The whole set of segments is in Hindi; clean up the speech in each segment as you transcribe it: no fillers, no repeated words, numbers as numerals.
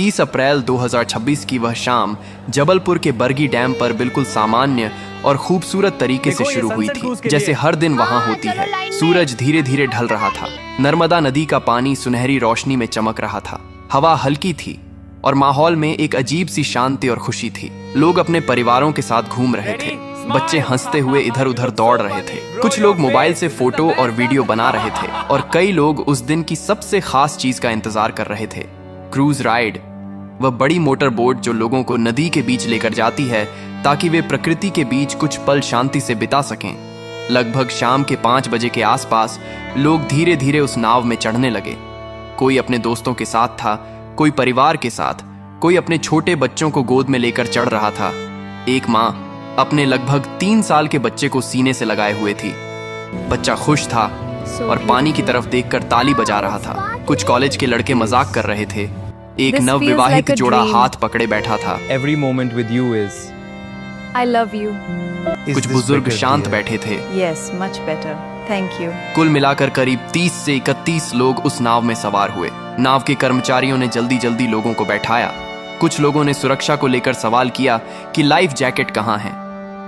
30 अप्रैल 2026 की वह शाम जबलपुर के बरगी डैम पर बिल्कुल सामान्य और खूबसूरत तरीके से शुरू हुई थी, जैसे हर दिन वहां होती है। सूरज धीरे धीरे ढल रहा था। नर्मदा नदी का पानी सुनहरी रोशनी में चमक रहा था। हवा हल्की थी और माहौल में एक अजीब सी शांति और खुशी थी। लोग अपने परिवारों के साथ घूम रहे थे। बच्चे हंसते हुए इधर उधर दौड़ रहे थे। कुछ लोग मोबाइल से फोटो और वीडियो बना रहे थे और कई लोग उस दिन की सबसे खास चीज का इंतजार कर रहे थे, क्रूज राइड। वह बड़ी मोटर बोट जो लोगों को नदी के बीच लेकर जाती है ताकि वे प्रकृति के बीच कुछ पल शांति से बिता सकें। लगभग शाम के 5 बजे के आसपास लोग धीरे धीरे उस नाव में चढ़ने लगे। कोई अपने दोस्तों के साथ था, कोई परिवार के साथ, कोई अपने छोटे बच्चों को गोद में लेकर चढ़ रहा था। एक माँ अपने लगभग 3 साल के बच्चे को सीने से लगाए हुए थी। बच्चा खुश था और पानी की तरफ देखकर ताली बजा रहा था। कुछ कॉलेज के लड़के मजाक कर रहे थे। एक नवविवाहित जोड़ा हाथ पकड़े बैठा था। Every moment with you is I love you. कुछ बुजुर्ग शांत बैठे थे। Yes, much better. Thank you. कुल मिलाकर करीब 30 से 31 लोग उस नाव में सवार हुए। नाव के कर्मचारियों ने जल्दी जल्दी लोगों को बैठाया। कुछ लोगों ने सुरक्षा को लेकर सवाल किया कि लाइफ जैकेट कहाँ है।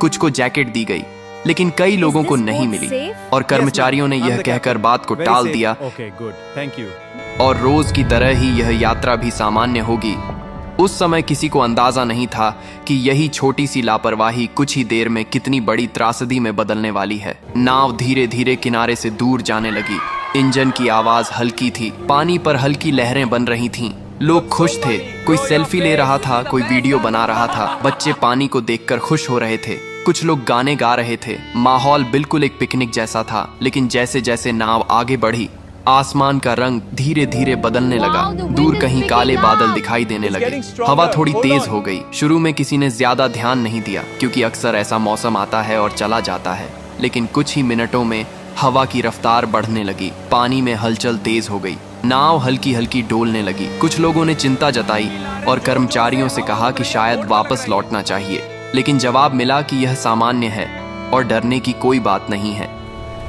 कुछ को जैकेट दी गई, लेकिन कई लोगों को नहीं मिली और कर्मचारियों ने यह कहकर बात को टाल दिया और रोज की तरह ही यह यात्रा भी सामान्य होगी। उस समय किसी को अंदाजा नहीं था कि यही छोटी सी लापरवाही कुछ ही देर में कितनी बड़ी त्रासदी में बदलने वाली है। नाव धीरे धीरे किनारे से दूर जाने लगी। इंजन की आवाज हल्की थी। पानी पर हल्की लहरें बन रही थीं। लोग खुश थे। कोई सेल्फी ले रहा था, कोई वीडियो बना रहा था। बच्चे पानी को देखकर खुश हो रहे थे। कुछ लोग गाने गा रहे थे। माहौल बिल्कुल एक पिकनिक जैसा था। लेकिन जैसे जैसे नाव आगे बढ़ी, आसमान का रंग धीरे धीरे बदलने लगा। दूर कहीं काले बादल दिखाई देने लगे। हवा थोड़ी तेज हो गई। शुरू में किसी ने ज्यादा ध्यान नहीं दिया, क्योंकि अक्सर ऐसा मौसम आता है और चला जाता है। लेकिन कुछ ही मिनटों में हवा की रफ्तार बढ़ने लगी। पानी में हलचल तेज हो गई। नाव हल्की हल्की डोलने लगी। कुछ लोगों ने चिंता जताई और कर्मचारियों से कहा कि शायद वापस लौटना चाहिए, लेकिन जवाब मिला कि यह सामान्य है और डरने की कोई बात नहीं है।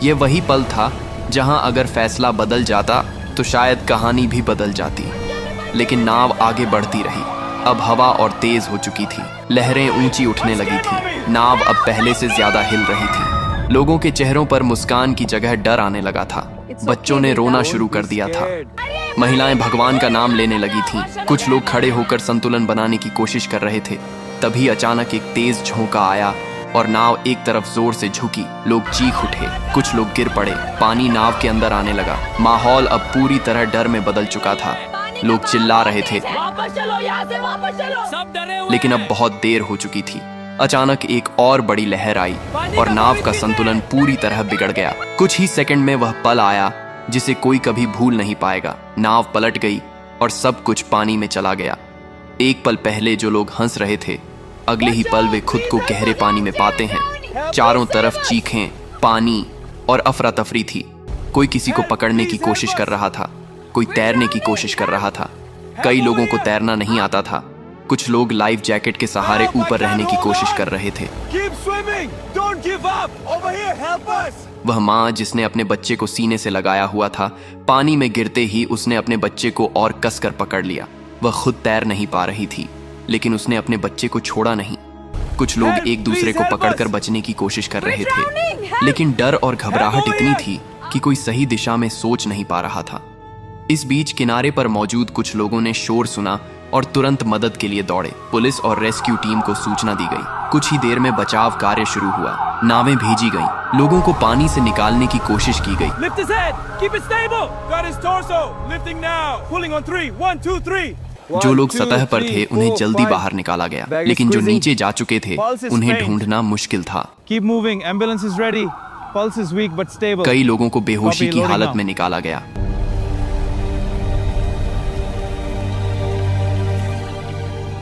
यह वही पल था जहां अगर फैसला बदल जाता तो शायद कहानी भी बदल जाती। लेकिन नाव आगे बढ़ती रही। अब हवा और तेज हो चुकी थी। लहरें ऊंची उठने लगी थी। नाव अब पहले से ज्यादा हिल रही थी। लोगों के चेहरों पर मुस्कान की जगह डर आने लगा था। बच्चों ने रोना शुरू कर दिया था। महिलाएं भगवान का नाम लेने लगी थीं। कुछ लोग खड़े होकर संतुलन बनाने की कोशिश कर रहे थे। तभी अचानक एक तेज झोंका आया और नाव एक तरफ जोर से झुकी। लोग चीख उठे। कुछ लोग गिर पड़े। पानी नाव के अंदर आने लगा। माहौल अब पूरी तरह डर में बदल चुका था। लोग चिल्ला रहे थे, लेकिन अब बहुत देर हो चुकी थी। अचानक एक और बड़ी लहर आई और नाव का संतुलन पूरी तरह बिगड़ गया। कुछ ही सेकंड में वह पल आया जिसे कोई कभी भूल नहीं पाएगा। नाव पलट गई और सब कुछ पानी में चला गया। एक पल पहले जो लोग हंस रहे थे, अगले ही पल वे खुद को गहरे पानी में पाते हैं। चारों तरफ चीखें, पानी और अफरा तफरी थी। कोई किसी को पकड़ने की कोशिश कर रहा था, कोई तैरने की कोशिश कर रहा था। कई लोगों को तैरना नहीं आता था। कुछ लोग लाइफ जैकेट के सहारे ऊपर रहने की कोशिश कर रहे थे। वह माँ जिसने अपने बच्चे को सीने से लगाया हुआ था, पानी में गिरते ही उसने अपने बच्चे को और कसकर पकड़ लिया। वह खुद तैर नहीं पा रही थी, लेकिन उसने अपने बच्चे को छोड़ा नहीं। कुछ लोग एक दूसरे को पकड़कर बचने की कोशिश कर रहे थे, लेकिन डर और घबराहट इतनी थी कि कोई सही दिशा में सोच नहीं पा रहा था। इस बीच किनारे पर मौजूद कुछ लोगों ने शोर सुना और तुरंत मदद के लिए दौड़े। पुलिस और रेस्क्यू टीम को सूचना दी गई। कुछ ही देर में बचाव कार्य शुरू हुआ। नावें भेजी गईं। लोगों को पानी से निकालने की कोशिश की गई। जो लोग सतह पर थे उन्हें जल्दी बाहर निकाला गया, लेकिन जो नीचे जा चुके थे उन्हें ढूंढना मुश्किल था। कई लोगों को बेहोशी की हालत में निकाला गया।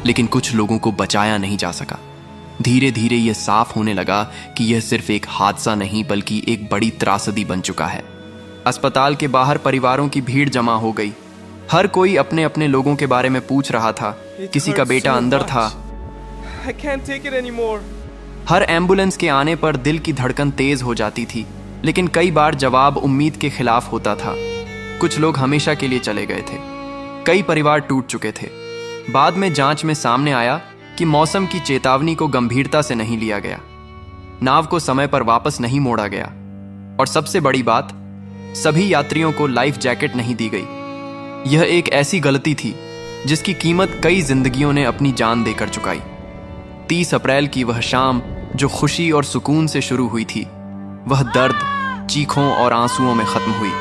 लेकिन कुछ लोगों को बचाया नहीं जा सका। धीरे धीरे यह साफ होने लगा कि यह सिर्फ एक हादसा नहीं बल्कि एक बड़ी त्रासदी बन चुका है। अस्पताल के बाहर परिवारों की भीड़ जमा हो गई। हर कोई अपने अपने लोगों के बारे में पूछ रहा था। किसी का बेटा अंदर था। हर एम्बुलेंस के आने पर दिल की धड़कन तेज हो जाती थी, लेकिन कई बार जवाब उम्मीद के खिलाफ होता था। कुछ लोग हमेशा के लिए चले गए थे। कई परिवार टूट चुके थे। बाद में जांच में सामने आया कि मौसम की चेतावनी को गंभीरता से नहीं लिया गया, नाव को समय पर वापस नहीं मोड़ा गया और सबसे बड़ी बात, सभी यात्रियों को लाइफ जैकेट नहीं दी गई। यह एक ऐसी गलती थी जिसकी कीमत कई जिंदगियों ने अपनी जान देकर चुकाई। 30 अप्रैल की वह शाम जो खुशी और सुकून से शुरू हुई थी, वह दर्द, चीखों और आंसुओं में खत्म हुई।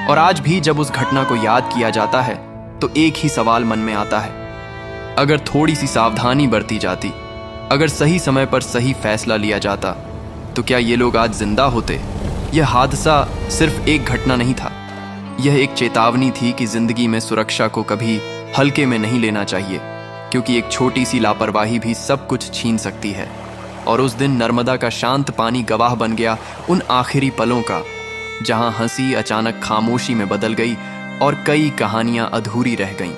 और आज भी जब उस घटना को याद किया जाता है तो एक ही सवाल मन में आता है, अगर थोड़ी सी सावधानी बरती जाती, अगर सही समय पर सही फैसला लिया जाता, तो क्या ये लोग आज जिंदा होते? यह हादसा सिर्फ एक घटना नहीं था, यह एक चेतावनी थी कि जिंदगी में सुरक्षा को कभी हल्के में नहीं लेना चाहिए, क्योंकि एक छोटी सी लापरवाही भी सब कुछ छीन सकती है। और उस दिन नर्मदा का शांत पानी गवाह बन गया उन आखिरी पलों का, जहां हंसी अचानक खामोशी में बदल गई और कई कहानियां अधूरी रह गईं।